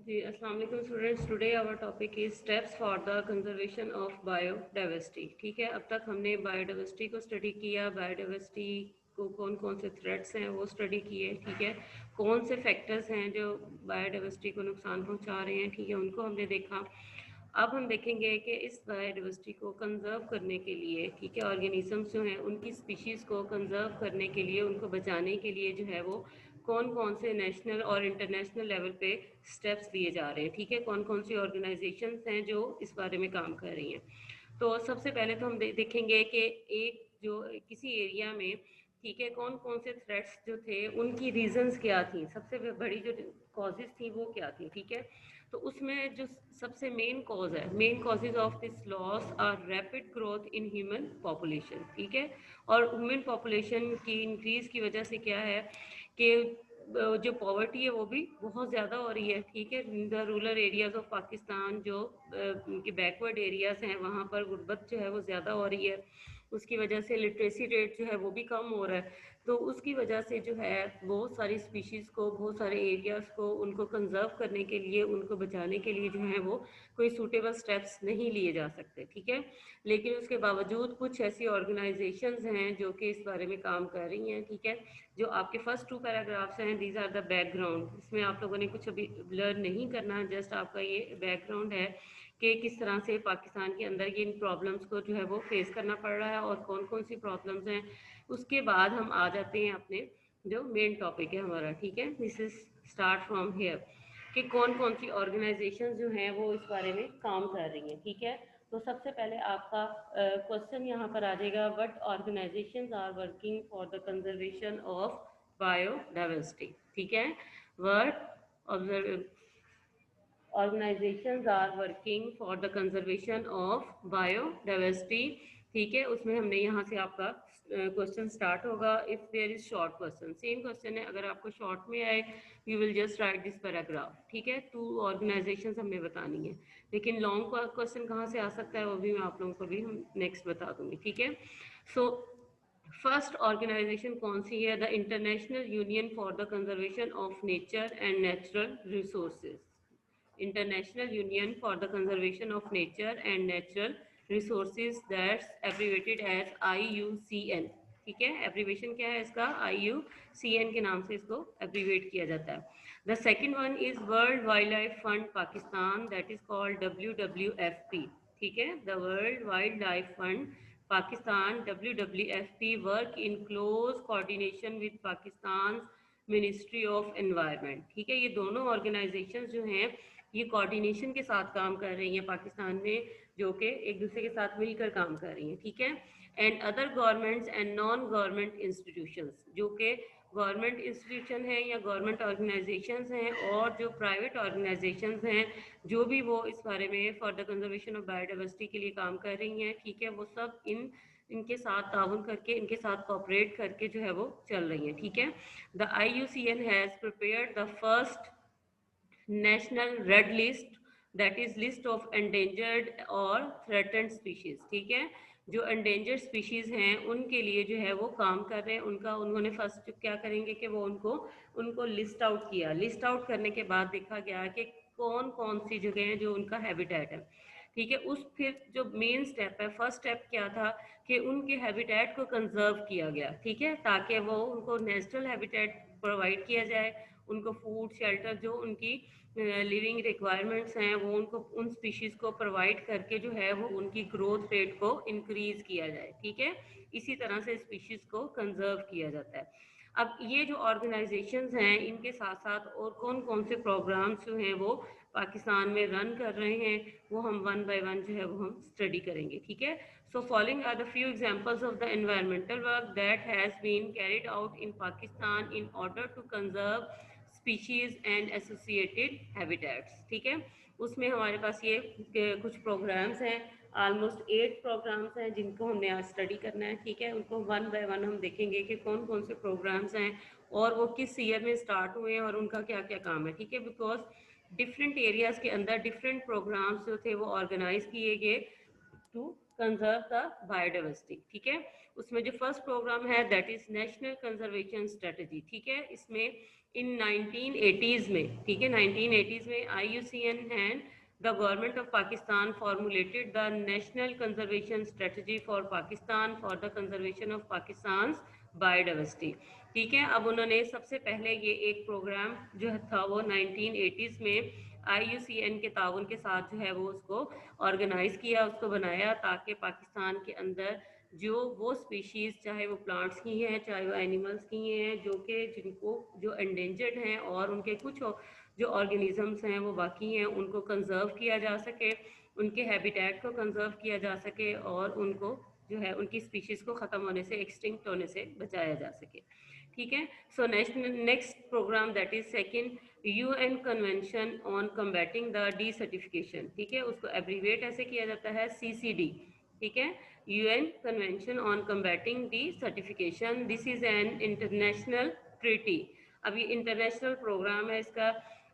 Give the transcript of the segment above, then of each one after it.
जी, अस्सलाम वालेकुम students. Today our topic is steps for the conservation of biodiversity. ठीक है, अब तक हमने बायोडाइवर्सिटी को स्टडी किया, बायोडाइवर्सिटी को कौन कौन से थ्रेट्स हैं वो स्टडी किए। ठीक है, कौन से फैक्टर्स हैं जो बायोडाइवर्सिटी को नुकसान पहुंचा रहे हैं, ठीक है, उनको हमने देखा। अब हम देखेंगे कि इस बायोडाइवर्सिटी को कंजर्व करने के लिए, ठीक है, ऑर्गेनिजम्स जो हैं उनकी स्पीशीज़ को कंजर्व करने के लिए, उनको बचाने के लिए जो है वो कौन कौन से नेशनल और इंटरनेशनल लेवल पे स्टेप्स लिए जा रहे हैं। ठीक है, कौन कौन सी ऑर्गेनाइजेशंस हैं जो इस बारे में काम कर रही हैं। तो सबसे पहले तो हम देखेंगे कि एक जो किसी एरिया में, ठीक है, कौन कौन से थ्रेट्स जो थे उनकी रीजंस क्या थी, सबसे बड़ी जो कॉजेज थी वो क्या थी। ठीक है, तो उसमें जो सबसे मेन कॉज है, main causes of this loss are rapid growth in human population. ठीक है, और ह्यूमन पॉपुलेशन की इंक्रीज की वजह से क्या है कि जो पॉवर्टी है वो भी बहुत ज़्यादा हो रही है। ठीक है, the rural areas of Pakistan, जो उनके बैकवर्ड एरियाज हैं वहाँ पर गुर्बत जो है वो ज़्यादा हो रही है। उसकी वजह से लिटरेसी रेट जो है वो भी कम हो रहा है। तो उसकी वजह से जो है बहुत सारी स्पीशीज़ को, बहुत सारे एरियाज़ को, उनको कंजर्व करने के लिए, उनको बचाने के लिए जो है वो कोई सूटेबल स्टेप्स नहीं लिए जा सकते। ठीक है, लेकिन उसके बावजूद कुछ ऐसी ऑर्गेनाइजेशंस हैं जो कि इस बारे में काम कर रही हैं। ठीक है, जो आपके फर्स्ट 2 पैराग्राफ्स हैं, दीज आर द बैकग्राउंड। इसमें आप लोगों ने कुछ अभी लर्न नहीं करना, जस्ट आपका ये बैकग्राउंड है कि किस तरह से पाकिस्तान के अंदर ये इन प्रॉब्लम्स को जो है वो फेस करना पड़ रहा है और कौन कौन सी प्रॉब्लम्स हैं। उसके बाद हम आ जाते हैं अपने जो मेन टॉपिक है हमारा। ठीक है, this is start from here कि कौन कौन सी ऑर्गेनाइजेशन जो हैं वो इस बारे में काम कर रही हैं। ठीक है, तो सबसे पहले आपका क्वेश्चन यहाँ पर आ जाएगा, what organisations are working for the conservation of biodiversity. ठीक है, what organisations are working for the conservation of biodiversity. ठीक है, उसमें हमने यहाँ से आपका क्वेश्चन स्टार्ट होगा। If there is short question, same question है, अगर आपको शॉर्ट में आए you will just write this paragraph. ठीक है, 2 ऑर्गेनाइजेशंस हमें बतानी है, लेकिन लॉन्ग क्वेश्चन कहाँ से आ सकता है वो भी मैं आप लोगों को भी हम नेक्स्ट बता दूंगी। ठीक है, सो फर्स्ट ऑर्गेनाइजेशन कौन सी है? The international union for the conservation of nature and natural resources. International Union for the Conservation of Nature and Natural Resources, that's abbreviated as IUCN। ठीक है, एब्रीवेशन क्या है इसका? IUCN के नाम से इसको एब्रीवेट किया जाता है। The second one is world wild life fund Pakistan, that is called WWFP। ठीक है, the world wild life fund Pakistan WWFP work in close coordination with Pakistan ministry of environment. ठीक है, ये दोनों ऑर्गेनाइजेशंस जो हैं ये कोऑर्डिनेशन के साथ काम कर रही हैं पाकिस्तान में, जो कि एक दूसरे के साथ मिलकर काम कर रही हैं। ठीक है, and other governments and non government institutions, जो कि गवर्नमेंट इंस्टीट्यूशन है या गवर्नमेंट ऑर्गेनाइजेशंस हैं, और जो प्राइवेट ऑर्गेनाइजेशंस हैं जो भी वो इस बारे में for the conservation of biodiversity के लिए काम कर रही हैं। ठीक है, वो सब इनके साथ ताउन करके, इनके साथ कोऑपरेट करके जो है वो चल रही हैं। ठीक है, the IUCN has prepared the first national red list, that is list of endangered और थ्रेटेंड स्पीशीज। ठीक है, जो एंडेंजर्ड स्पीशीज हैं उनके लिए जो है वो काम कर रहे हैं। उनका उन्होंने फर्स्ट क्या करेंगे कि वो उनको उनको लिस्ट आउट किया। लिस्ट आउट करने के बाद देखा गया कि कौन कौन सी जगह हैं जो उनका हैबिटेट है। ठीक है, उस फिर जो मेन स्टेप है, फर्स्ट स्टेप क्या था कि उनके हैबिटेट को कंजर्व किया गया। ठीक है, ताकि वो उनको नेचुरल हैबिटेट प्रोवाइड किया जाए, उनको फूड शेल्टर जो उनकी लिविंग रिक्वायरमेंट्स हैं वो उनको उन स्पीशीज़ को प्रोवाइड करके जो है वो उनकी ग्रोथ रेट को इंक्रीज़ किया जाए। ठीक है, इसी तरह से स्पीशीज़ को कंजर्व किया जाता है। अब ये जो ऑर्गेनाइजेशंस हैं इनके साथ साथ और कौन कौन से प्रोग्राम्स जो हैं वो पाकिस्तान में रन कर रहे हैं, वो हम वन बाय वन जो है वो हम स्टडी करेंगे। ठीक है, so following are the few examples of the environmental work that has been carried out in Pakistan in order to conserve species and associated habitats. ठीक है, उसमें हमारे पास ये कुछ प्रोग्राम्स हैं, ऑलमोस्ट 8 प्रोग्राम्स हैं जिनको हमने आज स्टडी करना है। ठीक है, उनको वन बाय वन हम देखेंगे कि कौन कौन से प्रोग्राम्स हैं और वो किस ईयर में स्टार्ट हुए हैं और उनका क्या क्या काम है। ठीक है, बिकॉज डिफरेंट एरियाज़ के अंदर डिफरेंट प्रोग्राम्स जो थे वो ऑर्गेनाइज किए गए टू कंजर्व द बायोडाइवर्सिटी। ठीक है, उसमें जो फर्स्ट प्रोग्राम है that is national conservation strategy. ठीक है, इसमें इन 1980s में, ठीक है, 1980s में IUCN and the government of Pakistan formulated the national conservation strategy for Pakistan for the conservation of Pakistan biodiversity. ठीक है, अब उन्होंने सबसे पहले ये एक प्रोग्राम जो था वो 1980s में IUCN के ताउन के साथ जो है वो उसको ऑर्गेनाइज किया, उसको बनाया, ताकि पाकिस्तान के अंदर जो वो स्पीशीज़, चाहे वो प्लांट्स की हैं चाहे वो एनिमल्स की हैं, जो कि जिनको जो एंडेंजर्ड हैं और उनके कुछ जो ऑर्गेनिजम्स हैं वो बाकी हैं, उनको कंजर्व किया जा सके, उनके हैबिटेट को कंजर्व किया जा सके और उनको जो है उनकी स्पीशीज़ को ख़त्म होने से, एक्सटिंक्ट होने से बचाया जा सके। ठीक है, so next programme that is second UN convention on combating the desertification. ठीक है, उसको एब्रीवेट ऐसे किया जाता है CCD। ठीक है, UN convention on combating D certification, this is an international treaty. अब ये इंटरनेशनल प्रोग्राम है इसका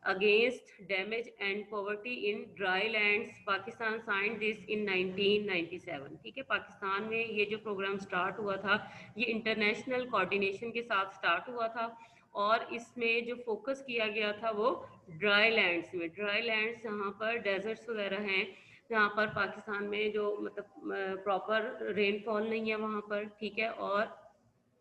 against damage and poverty in dry lands. Pakistan signed this in 1997। ठीक है, पाकिस्तान में ये जो प्रोग्राम स्टार्ट हुआ था ये इंटरनेशनल कोऑर्डिनेशन के साथ स्टार्ट हुआ था और इसमें जो फोकस किया गया था वो ड्राई लैंड्स में, ड्राई लैंड्स जहाँ पर डेजर्ट्स वगैरह हैं, जहाँ पर पाकिस्तान में जो मतलब प्रॉपर रेनफॉल नहीं है वहाँ पर। ठीक है, और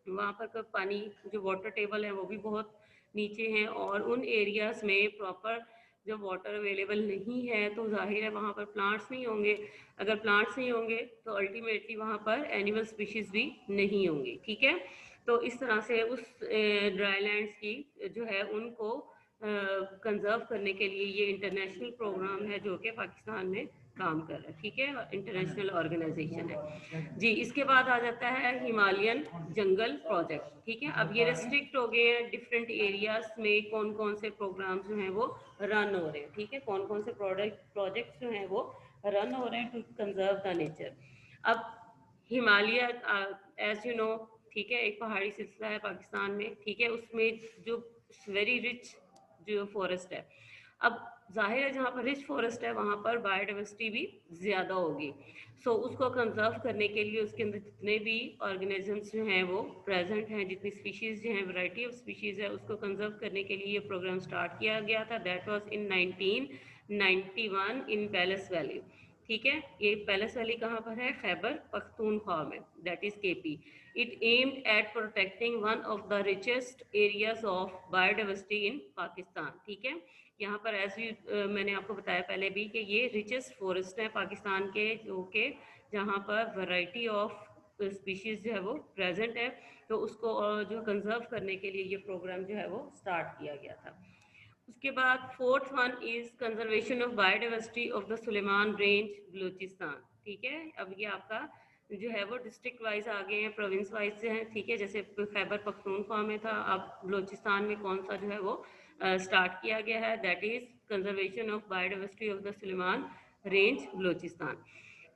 वहाँ पर पानी जो वाटर टेबल है वो भी बहुत नीचे हैं और उन एरियाज में प्रॉपर जब वाटर अवेलेबल नहीं है तो जाहिर है वहाँ पर प्लांट्स नहीं होंगे, अगर प्लांट्स नहीं होंगे तो अल्टीमेटली वहाँ पर एनिमल स्पीशीज़ भी नहीं होंगी। ठीक है, तो इस तरह से उस ड्राई लैंड्स की जो है उनको कंजर्व करने के लिए ये इंटरनेशनल प्रोग्राम है जो कि पाकिस्तान में काम कर रहा है। ठीक है, इंटरनेशनल ऑर्गेनाइजेशन है जी। इसके बाद आ जाता है हिमालयन जंगल प्रोजेक्ट। ठीक है, अब ये रेस्ट्रिक्ट हो गए हैं डिफरेंट एरियाज में कौन कौन से प्रोग्राम्स जो हैं वो रन हो रहे हैं। ठीक है, कौन कौन से प्रोजेक्ट्स जो हैं वो रन हो रहे हैं टू कंजर्व द नेचर। अब हिमालय एज यू नो, ठीक है, एक पहाड़ी सिलसिला है पाकिस्तान में। ठीक है, उसमें जो वेरी रिच जो फॉरेस्ट है, अब जाहिर है जहाँ पर रिच फॉरेस्ट है वहाँ पर बायोडाइवर्सिटी भी ज़्यादा होगी। सो उसको कंजर्व करने के लिए उसके अंदर जितने भी ऑर्गेनिजम्स जो हैं वो प्रेजेंट हैं, जितनी स्पीशीज़ जो हैं, वैरायटी ऑफ स्पीशीज़ है, उसको कंजर्व करने के लिए ये प्रोग्राम स्टार्ट किया गया था। That was in 1991 in palace valley. ठीक है, ये पैलेस वैली कहाँ पर है? खैबर पख्तूनख्वा में, that is KP। It aimed at protecting one of the richest areas of biodiversity इन पाकिस्तान। ठीक है, यहाँ पर मैंने आपको बताया पहले भी कि ये रिचेस्ट फॉरेस्ट है पाकिस्तान के, जो कि जहाँ पर वैरायटी ऑफ स्पीशीज़ जो है वो प्रेजेंट है, तो उसको जो कंजर्व करने के लिए ये प्रोग्राम जो है वो स्टार्ट किया गया था। उसके बाद fourth one is conservation of biodiversity of the Sulaiman range Balochistan. ठीक है, अब ये आपका जो है वो डिस्ट्रिक्ट वाइज आ गए हैं, प्रोविंस वाइज से हैं। ठीक है, जैसे खैबर पख्तूनख्वा में था, अब बलूचिस्तान में कौन सा जो है वो स्टार्ट किया गया है, that is conservation of biodiversity of the Sulaiman range Balochistan.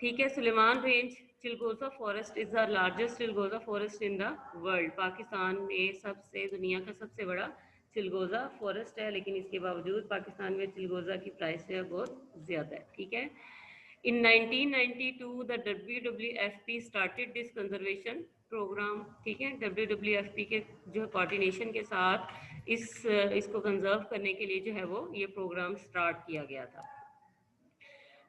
ठीक है, Sulaiman range chilgoza forest is the largest chilgoza forest in the world. Pakistan में सबसे दुनिया का सबसे बड़ा चिलगोजा फॉरेस्ट है, लेकिन इसके बावजूद पाकिस्तान में चिलगोजा की प्राइस जो है बहुत ज़्यादा है। ठीक है, in 1992 the WWFP started this conservation programme. ठीक है, WWFP के जो कोऑर्डिनेशन के साथ इसको कंजर्व करने के लिए जो है वो ये प्रोग्राम स्टार्ट किया गया था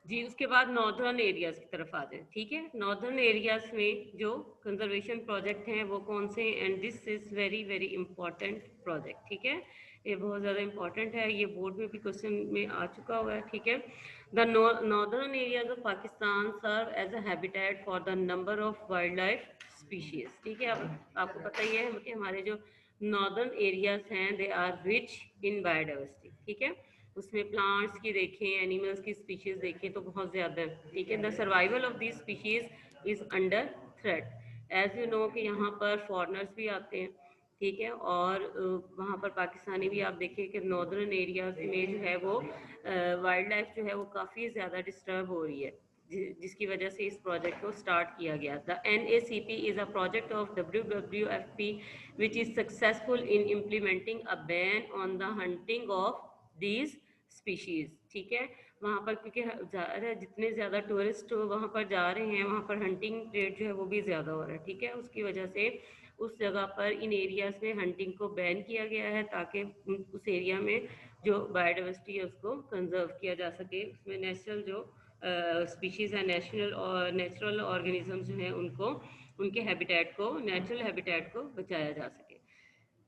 जी। उसके बाद नॉर्दर्न एरियाज की तरफ आ जाए। ठीक है, नॉर्दर्न एरियाज में जो कंजर्वेशन प्रोजेक्ट हैं वो कौन से, and this is very very important project. ठीक है, ये बहुत ज़्यादा इंपॉर्टेंट है, ये बोर्ड में भी क्वेश्चन में आ चुका हुआ है। ठीक है, the northern areas of Pakistan serve as a habitat for the number of wildlife species. ठीक है, अब आपको पता ही है कि हमारे जो नॉर्दर्न एरियाज हैं they are rich in biodiversity. ठीक है, उसमें प्लांट्स की देखें, एनिमल्स की स्पीशीज़ देखें तो बहुत ज़्यादा है। ठीक है, the survival of this species is under threat. As you know कि यहाँ पर फॉरनर्स भी आते हैं। ठीक है, और वहाँ पर पाकिस्तानी भी आप देखें कि नॉर्दर्न एरियाज में जो है वो वाइल्ड लाइफ जो है वो काफ़ी ज़्यादा डिस्टर्ब हो रही है, जिसकी वजह से इस प्रोजेक्ट को स्टार्ट किया गया। The NACP is a project of WWFP which is successful in implementing a ban on the hunting of these species, ठीक है। वहाँ पर क्योंकि जितने ज़्यादा टूरिस्ट वहाँ पर जा रहे हैं, वहाँ पर हंटिंग रेट जो है वो भी ज़्यादा हो रहा है, ठीक है। उसकी वजह से उस जगह पर इन एरियाज में हंटिंग को बैन किया गया है, ताकि उस एरिया में जो बायोडाइवर्सिटी है उसको कंजर्व किया जा सके, उसमें नेचुरल जो स्पीशीज़ है, नेचुरल ऑर्गेनिज्म जो हैं उनको, उनके हैबिटेट को, नेचुरल हैबिटेट को बचाया जा सके।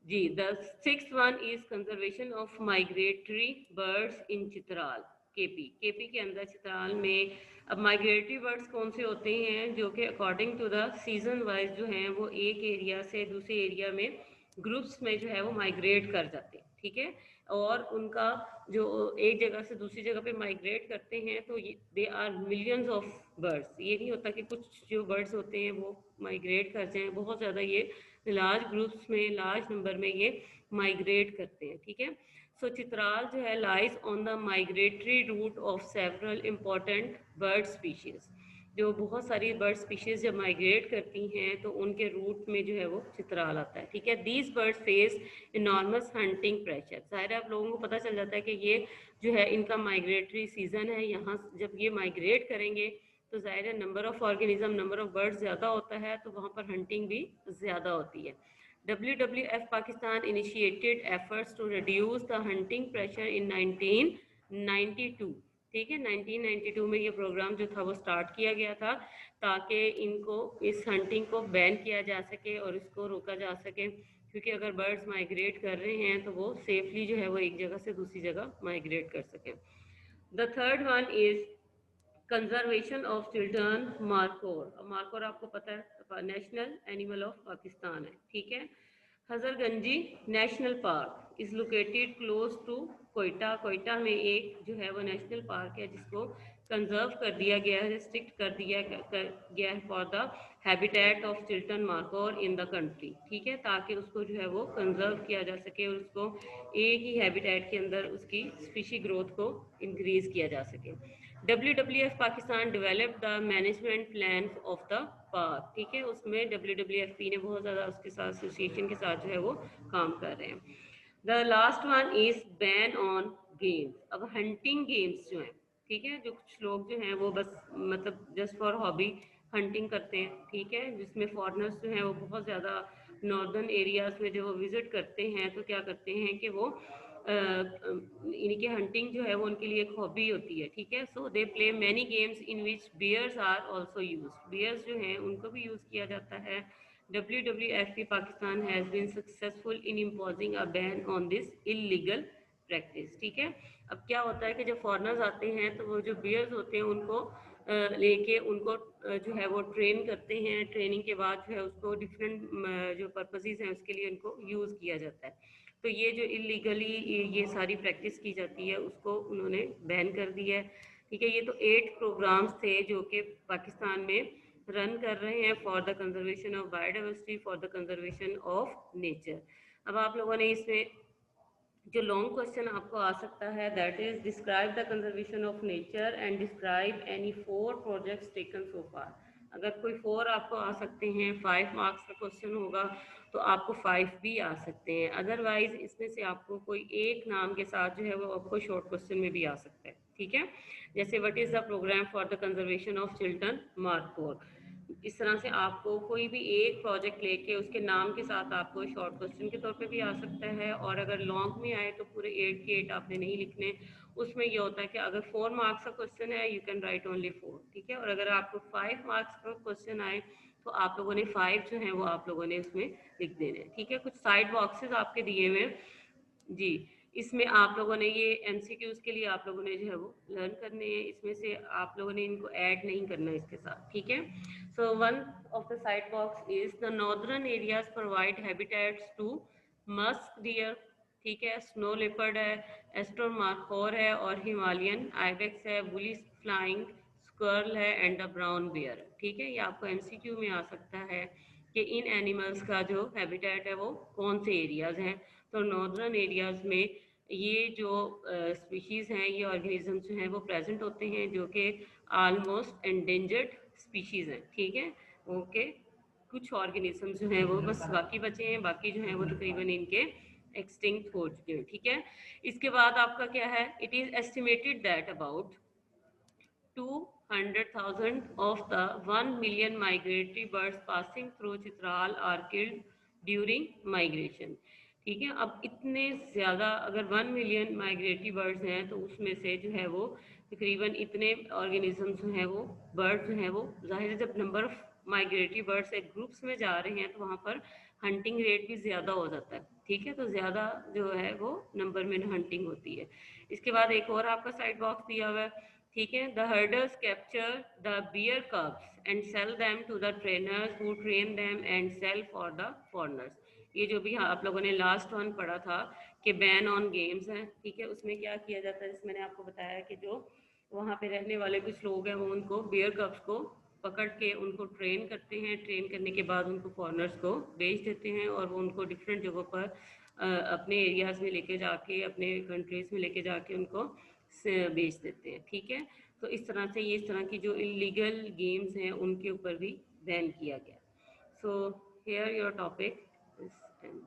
जी, the sixth one is conservation of migratory birds in Chitral, KP के अंदर चित्राल में। अब माइग्रेटरी बर्ड्स कौन से होते हैं, जो कि according to the season wise जो हैं वो एक एरिया से दूसरे एरिया में ग्रुप्स में जो है वो माइग्रेट कर जाते हैं, ठीक है। और उनका जो एक जगह से दूसरी जगह पे माइग्रेट करते हैं तो they are millions of birds. ये नहीं होता कि कुछ जो बर्ड्स होते हैं वो माइग्रेट कर जाएं, बहुत ज़्यादा ये लार्ज ग्रुप्स में, लार्ज नंबर में ये माइग्रेट करते हैं, ठीक है। सो चित्राल जो है lies on the migratory route of several important bird species. जो बहुत सारी बर्ड स्पीशीज जब माइग्रेट करती हैं तो उनके रूट में जो है वो चित्राल आता है, ठीक है। These birds face enormous hunting pressure. ज़ाहिर है आप लोगों को पता चल जाता है कि ये जो है इनका माइग्रेटरी सीजन है, यहाँ जब ये माइग्रेट करेंगे तो ज़ाहिर है number of organism, number of birds ज़्यादा होता है, तो वहाँ पर हंटिंग भी ज़्यादा होती है। WWF Pakistan initiated efforts to reduce the hunting pressure in 1992, ठीक है। 1992 में ये प्रोग्राम जो था वो स्टार्ट किया गया था, ताकि इनको, इस हंटिंग को बैन किया जा सके और इसको रोका जा सके, क्योंकि अगर बर्ड्स माइग्रेट कर रहे हैं तो वो सेफली जो है वो एक जगह से दूसरी जगह माइग्रेट कर सकें। The third one is conservation of Chiltan markhor. Markhor आपको पता है नेशनल एनिमल ऑफ पाकिस्तान है, ठीक है। Hazarganji national park is located close to Quetta. Quetta में एक जो है वो नेशनल पार्क है जिसको कंजर्व कर दिया गया है, रिस्ट्रिक्ट कर गया है for the habitat of Chiltan markhor in the country, ठीक है, ताकि उसको जो है वो कंजर्व किया जा सके और उसको एक ही हैबिटेट के अंदर उसकी स्पीशी ग्रोथ को इंक्रीज किया जा सके। WWF Pakistan develop the management plan of the park, ठीक है। उसमें WWFP ने बहुत ज़्यादा उसके साथ एसोसिएशन के साथ जो है वो काम कर रहे हैं। The last one is ban on games. अब हंटिंग गेम्स जो हैं, ठीक है, जो कुछ लोग जो हैं वो बस मतलब जस्ट फॉर हॉबी हंटिंग करते हैं, ठीक है, जिसमें फॉरेनर्स जो हैं वो बहुत ज़्यादा नॉर्दर्न एरियाज में जो वो विजिट करते हैं, तो क्या करते हैं कि वो इनकी हंटिंग जो है वो उनके लिए एक हॉबी होती है, ठीक है। So they play many games in which bears are also use. Bears जो हैं उनको भी यूज़ किया जाता है। WWFP Pakistan has been successful in imposing a ban on this illegal practice, ठीक है। अब क्या होता है कि जब फॉरेनर्स आते हैं तो वो जो बियर्स होते हैं उनको लेके उनको जो है वो ट्रेन करते हैं। ट्रेनिंग के बाद जो है उसको डिफरेंट जो पर्पसेस हैं उसके लिए उनको यूज़ किया जाता है। तो ये जो इलीगली ये सारी प्रैक्टिस की जाती है उसको उन्होंने बैन कर दिया है, ठीक है। ये तो 8 प्रोग्राम्स थे जो कि पाकिस्तान में रन कर रहे हैं for the conservation of biodiversity, for the conservation of nature. अब आप लोगों ने इसमें जो लॉन्ग क्वेश्चन आपको आ सकता है, that is describe the conservation of nature and describe any 4 projects taken so far. अगर कोई 4 आपको आ सकते हैं, 5 मार्क्स का क्वेश्चन होगा तो आपको 5 भी आ सकते हैं। अदरवाइज इसमें से आपको कोई एक नाम के साथ जो है वो आपको शॉर्ट क्वेश्चन में भी आ सकता है, ठीक है। जैसे what is the programme for the conservation of Chiltan markhor. इस तरह से आपको कोई भी एक प्रोजेक्ट लेके उसके नाम के साथ आपको शॉर्ट क्वेश्चन के तौर पे भी आ सकता है, और अगर लॉन्ग में आए तो पूरे 8 के 8 आपने नहीं लिखने। उसमें ये होता है कि अगर 4 मार्क्स का क्वेश्चन है यू कैन राइट ओनली 4, ठीक है। और अगर आपको 5 मार्क्स का क्वेश्चन आए तो आप लोगों ने 5 जो है वो आप लोगों ने उसमें लिख देने हैं, ठीक है। कुछ साइड बॉक्सेस आपके दिए हुए जी, इसमें आप लोगों ने ये MCQs के लिए आप लोगों ने जो है वो लर्न करने हैं, इसमें से आप लोगों ने इनको ऐड नहीं करना इसके साथ, ठीक है। So one of the side box is the northern areas provide habitats to musk deer, ठीक है, स्नो लेपर्ड है, एस्ट्रोन मार्कोर है, और हिमालयन आइबेक्स है, बुली फ्लाइंग स्क्वर्ल है, एंड द ब्राउन बियर, ठीक है। ये आपको MCQ में आ सकता है कि इन एनिमल्स का जो हैबिटेट है वो कौन से एरियाज हैं। तो नॉर्दर्न एरियाज में ये जो स्पीशीज़ हैं, ये ऑर्गेनिजम्स जो हैं वो प्रेजेंट होते हैं, जो कि ऑलमोस्ट एंडेंजर्ड स्पीशीज़ हैं, ठीक है। ओके, कुछ ऑर्गेनिजम्स जो हैं वो बस बाकी बचे हैं, बाकी जो हैं वो तकरीबन इनके एक्सटिंक्ट हो चुके हैं, ठीक है। इसके बाद आपका क्या है, it is estimated that about 200,000 of the 1 million migratory birds passing through Chitral are killed during migration, ठीक है। अब इतने ज़्यादा अगर 1 मिलियन माइग्रेटरी बर्ड्स हैं तो उसमें से जो है वो तकरीबन इतने ऑर्गेनिजम्स जो हैं वो बर्ड्स जो हैं वो, जाहिर है जब नंबर ऑफ माइग्रेटरी बर्ड्स एक ग्रुप्स में जा रहे हैं तो वहाँ पर हंटिंग रेट भी ज़्यादा हो जाता है, ठीक है। तो ज़्यादा जो है वो नंबर में हंटिंग होती है। इसके बाद एक और आपका साइड बॉक्स दिया हुआ है, ठीक है। The herders capture the bear cubs and sell them to the trainers who train them and sell for the foreigners. ये जो भी आप लोगों ने लास्ट वन पढ़ा था कि बैन ऑन गेम्स है, ठीक है, उसमें क्या किया जाता है, जिसमें मैंने आपको बताया कि जो वहाँ पे रहने वाले कुछ लोग हैं वो उनको बियर कब्स को पकड़ के उनको ट्रेन करते हैं, ट्रेन करने के बाद उनको फॉरनर्स को बेच देते हैं और वो उनको डिफरेंट जगहों पर अपने एरियाज़ में लेके जाके, अपने कंट्रीज़ में लेके जाके उनको बेच देते हैं, ठीक है। तो इस तरह से ये इस तरह की जो इलीगल गेम्स हैं उनके ऊपर भी बैन किया गया। So here your topic is and.